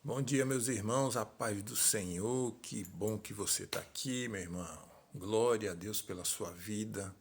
Bom dia, meus irmãos, a paz do Senhor, que bom que você está aqui, meu irmão. Glória a Deus pela sua vida,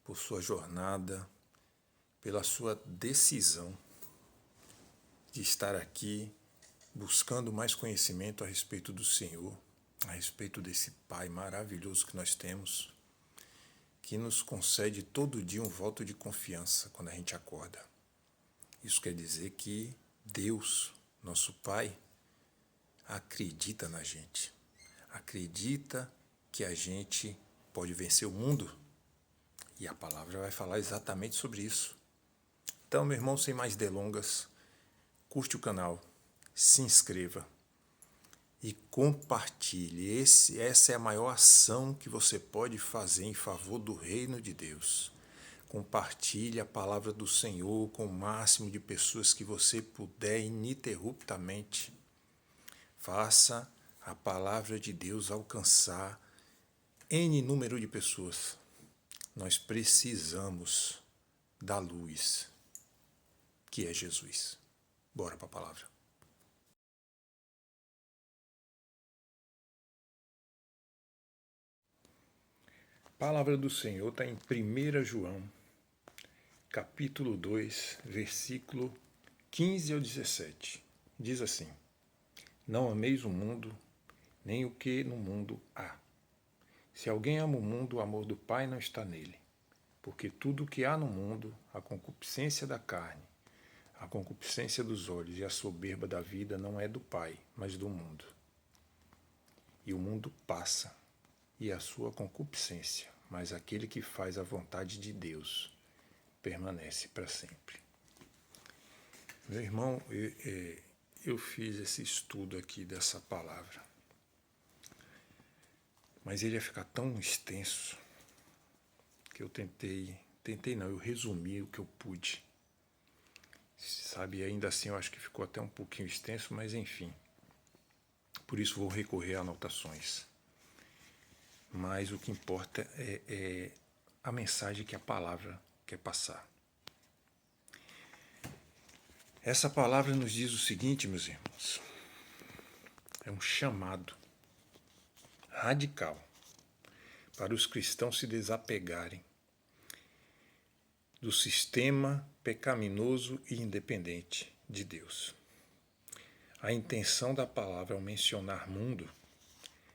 por sua jornada, pela sua decisão de estar aqui buscando mais conhecimento a respeito do Senhor, a respeito desse Pai maravilhoso que nós temos, que nos concede todo dia um voto de confiança quando a gente acorda. Isso quer dizer que Deus, nosso Pai, acredita na gente. Acredita que a gente pode vencer o mundo. E a palavra vai falar exatamente sobre isso. Então, meu irmão, sem mais delongas, curte o canal, se inscreva e compartilhe. Essa é a maior ação que você pode fazer em favor do reino de Deus. Compartilhe a palavra do Senhor com o máximo de pessoas que você puder ininterruptamente. Faça a palavra de Deus alcançar N número de pessoas. Nós precisamos da luz, que é Jesus. Bora para a palavra. A palavra do Senhor está em 1 João, capítulo 2, versículo 15 ao 17. Diz assim: Não ameis o mundo, nem o que no mundo há. Se alguém ama o mundo, o amor do Pai não está nele. Porque tudo o que há no mundo, a concupiscência da carne, a concupiscência dos olhos e a soberba da vida não é do Pai, mas do mundo. E o mundo passa, e a sua concupiscência, mas aquele que faz a vontade de Deus permanece para sempre. Meu irmão, eu fiz esse estudo aqui dessa palavra, mas ele ia ficar tão extenso que eu eu resumi o que eu pude. Sabe, ainda assim eu acho que ficou até um pouquinho extenso, mas enfim. Por isso vou recorrer a anotações. Mas o que importa é a mensagem que a palavra quer passar. Essa palavra nos diz o seguinte, meus irmãos. É um chamado radical para os cristãos se desapegarem do sistema pecaminoso e independente de Deus. A intenção da palavra ao mencionar mundo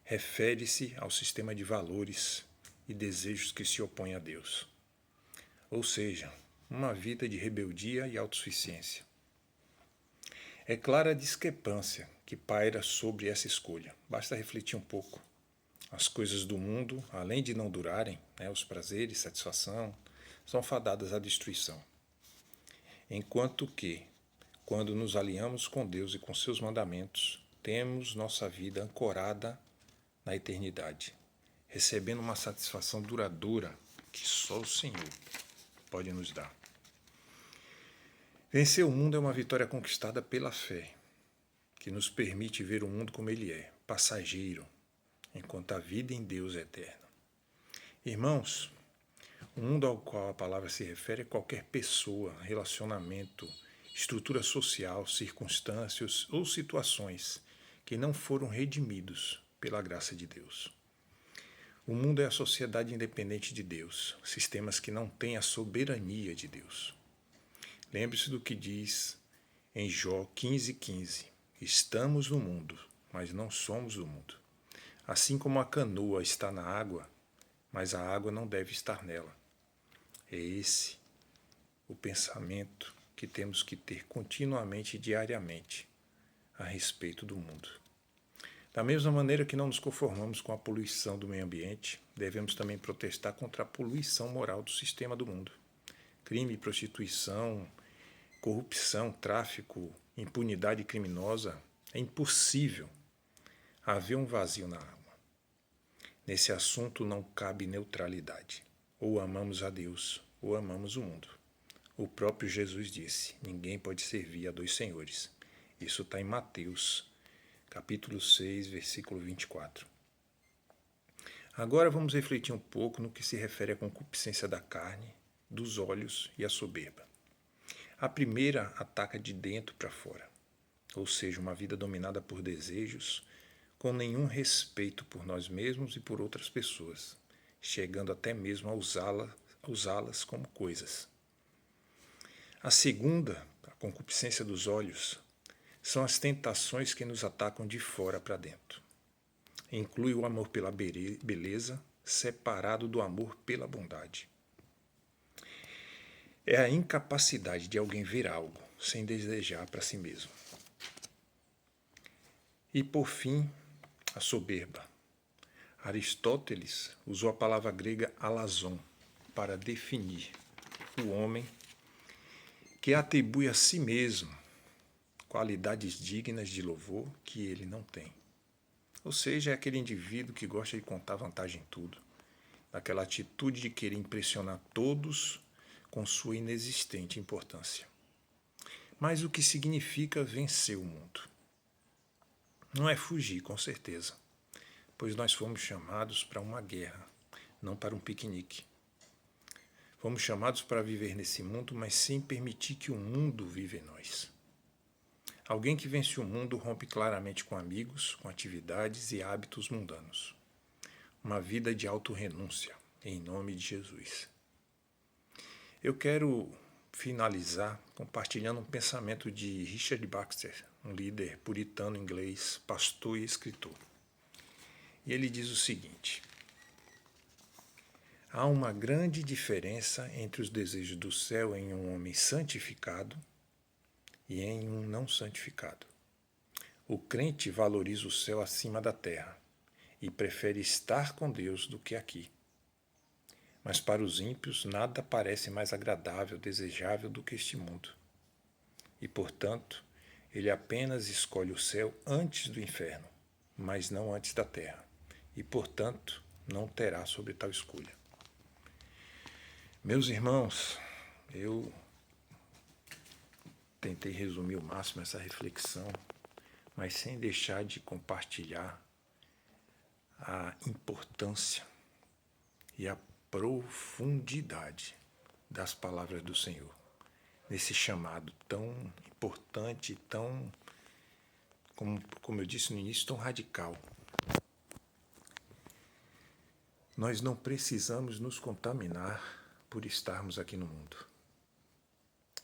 refere-se ao sistema de valores e desejos que se opõe a Deus. Ou seja, uma vida de rebeldia e autossuficiência. É clara a discrepância que paira sobre essa escolha. Basta refletir um pouco. As coisas do mundo, além de não durarem, os prazeres, satisfação, são fadadas à destruição. Enquanto que, quando nos alinhamos com Deus e com seus mandamentos, temos nossa vida ancorada na eternidade, recebendo uma satisfação duradoura que só o Senhor pode nos dar. Vencer o mundo é uma vitória conquistada pela fé, que nos permite ver o mundo como ele é, passageiro, enquanto a vida em Deus é eterna. Irmãos, o mundo ao qual a palavra se refere é qualquer pessoa, relacionamento, estrutura social, circunstâncias ou situações que não foram redimidos pela graça de Deus. O mundo é a sociedade independente de Deus, sistemas que não têm a soberania de Deus. Lembre-se do que diz em Jó 15:15. Estamos no mundo, mas não somos do mundo. Assim como a canoa está na água, mas a água não deve estar nela. É esse o pensamento que temos que ter continuamente e diariamente a respeito do mundo. Da mesma maneira que não nos conformamos com a poluição do meio ambiente, devemos também protestar contra a poluição moral do sistema do mundo. Crime, prostituição, corrupção, tráfico, impunidade criminosa, é impossível haver um vazio na água. Nesse assunto não cabe neutralidade. Ou amamos a Deus, ou amamos o mundo. O próprio Jesus disse, ninguém pode servir a dois senhores. Isso está em Mateus, capítulo 6, versículo 24. Agora vamos refletir um pouco no que se refere à concupiscência da carne, dos olhos e à soberba. A primeira ataca de dentro para fora. ou seja, uma vida dominada por desejos, com nenhum respeito por nós mesmos e por outras pessoas, chegando até mesmo a usá-las como coisas. A segunda, a concupiscência dos olhos, são as tentações que nos atacam de fora para dentro. Inclui o amor pela beleza, separado do amor pela bondade. É a incapacidade de alguém ver algo sem desejar para si mesmo. E por fim, a soberba. Aristóteles usou a palavra grega alazon para definir o homem que atribui a si mesmo qualidades dignas de louvor que ele não tem. Ou seja, é aquele indivíduo que gosta de contar vantagem em tudo, daquela atitude de querer impressionar todos com sua inexistente importância. Mas o que significa vencer o mundo? Não é fugir, com certeza, pois nós fomos chamados para uma guerra, não para um piquenique. Fomos chamados para viver nesse mundo, mas sem permitir que o mundo viva em nós. Alguém que vence o mundo rompe claramente com amigos, com atividades e hábitos mundanos. Uma vida de autorrenúncia, em nome de Jesus. Eu quero finalizar compartilhando um pensamento de Richard Baxter, um líder puritano inglês, pastor e escritor. E ele diz o seguinte: há uma grande diferença entre os desejos do céu em um homem santificado e em um não santificado. O crente valoriza o céu acima da terra e prefere estar com Deus do que aqui. Mas para os ímpios nada parece mais agradável, desejável do que este mundo. E, portanto, ele apenas escolhe o céu antes do inferno, mas não antes da terra. E, portanto, não terá sobre tal escolha. Meus irmãos, eu tentei resumir ao máximo essa reflexão, mas sem deixar de compartilhar a importância e a profundidade das palavras do Senhor, nesse chamado tão importante, tão, como eu disse no início, tão radical. Nós não precisamos nos contaminar por estarmos aqui no mundo.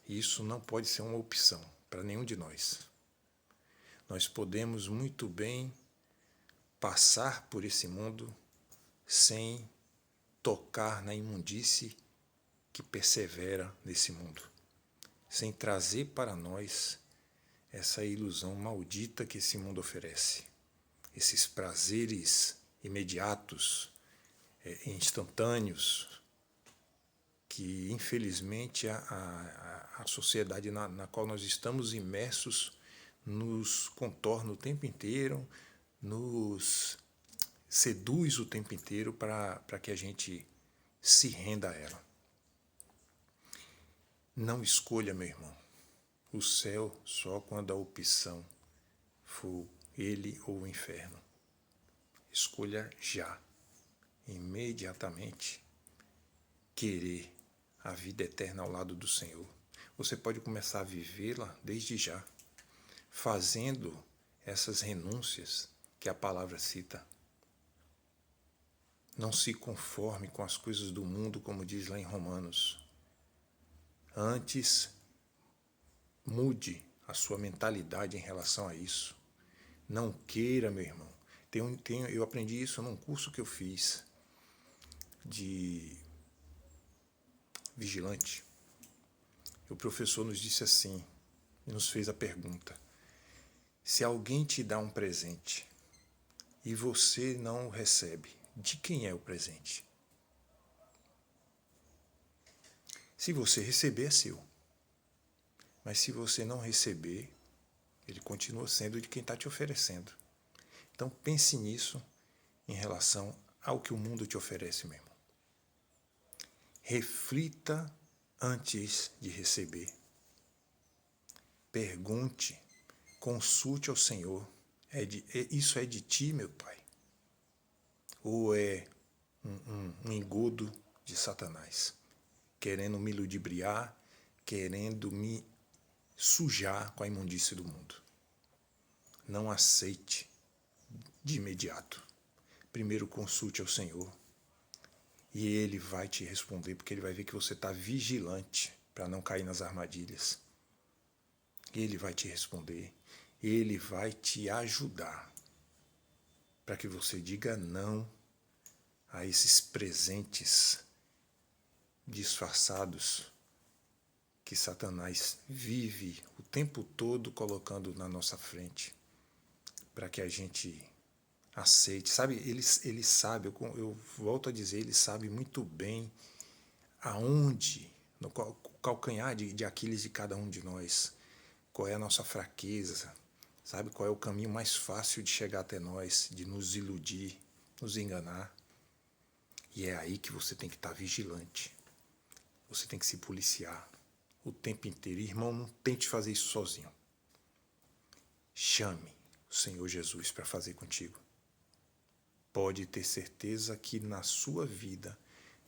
Isso não pode ser uma opção para nenhum de nós. Nós podemos muito bem passar por esse mundo sem tocar na imundície que persevera nesse mundo, sem trazer para nós essa ilusão maldita que esse mundo oferece, esses prazeres imediatos, instantâneos, que infelizmente a sociedade na qual nós estamos imersos nos contorna o tempo inteiro, nos seduz o tempo inteiro para que a gente se renda a ela. Não escolha, meu irmão, o céu só quando a opção for ele ou o inferno. Escolha já, imediatamente, querer a vida eterna ao lado do Senhor. Você pode começar a vivê-la desde já, fazendo essas renúncias que a palavra cita. Não se conforme com as coisas do mundo, como diz lá em Romanos. Antes, mude a sua mentalidade em relação a isso. Não queira, meu irmão. Eu aprendi isso num curso que eu fiz de vigilante. O professor nos disse assim, nos fez a pergunta: se alguém te dá um presente e você não o recebe, de quem é o presente? Se você receber, é seu. Mas se você não receber, ele continua sendo de quem está te oferecendo. Então pense nisso em relação ao que o mundo te oferece, meu irmão. Reflita antes de receber. Pergunte, consulte ao Senhor. Isso é de ti, meu Pai? Ou é um engodo de Satanás, querendo me ludibriar, querendo me sujar com a imundície do mundo? não aceite de imediato. Primeiro consulte ao Senhor e Ele vai te responder, porque Ele vai ver que você está vigilante para não cair nas armadilhas. Ele vai te responder, Ele vai te ajudar para que você diga não a esses presentes disfarçados que Satanás vive o tempo todo colocando na nossa frente, para que a gente aceite. Sabe, ele sabe, eu volto a dizer, ele sabe muito bem aonde, no calcanhar de Aquiles de cada um de nós, qual é a nossa fraqueza, sabe, qual é o caminho mais fácil de chegar até nós, de nos iludir, nos enganar. E é aí que você tem que estar vigilante. Você tem que se policiar o tempo inteiro. Irmão, não tente fazer isso sozinho. Chame o Senhor Jesus para fazer contigo. Pode ter certeza que na sua vida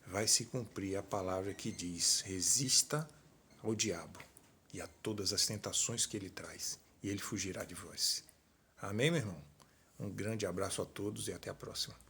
vai se cumprir a palavra que diz: resista ao diabo e a todas as tentações que ele traz, e ele fugirá de vós. Amém, meu irmão? Um grande abraço a todos e até a próxima.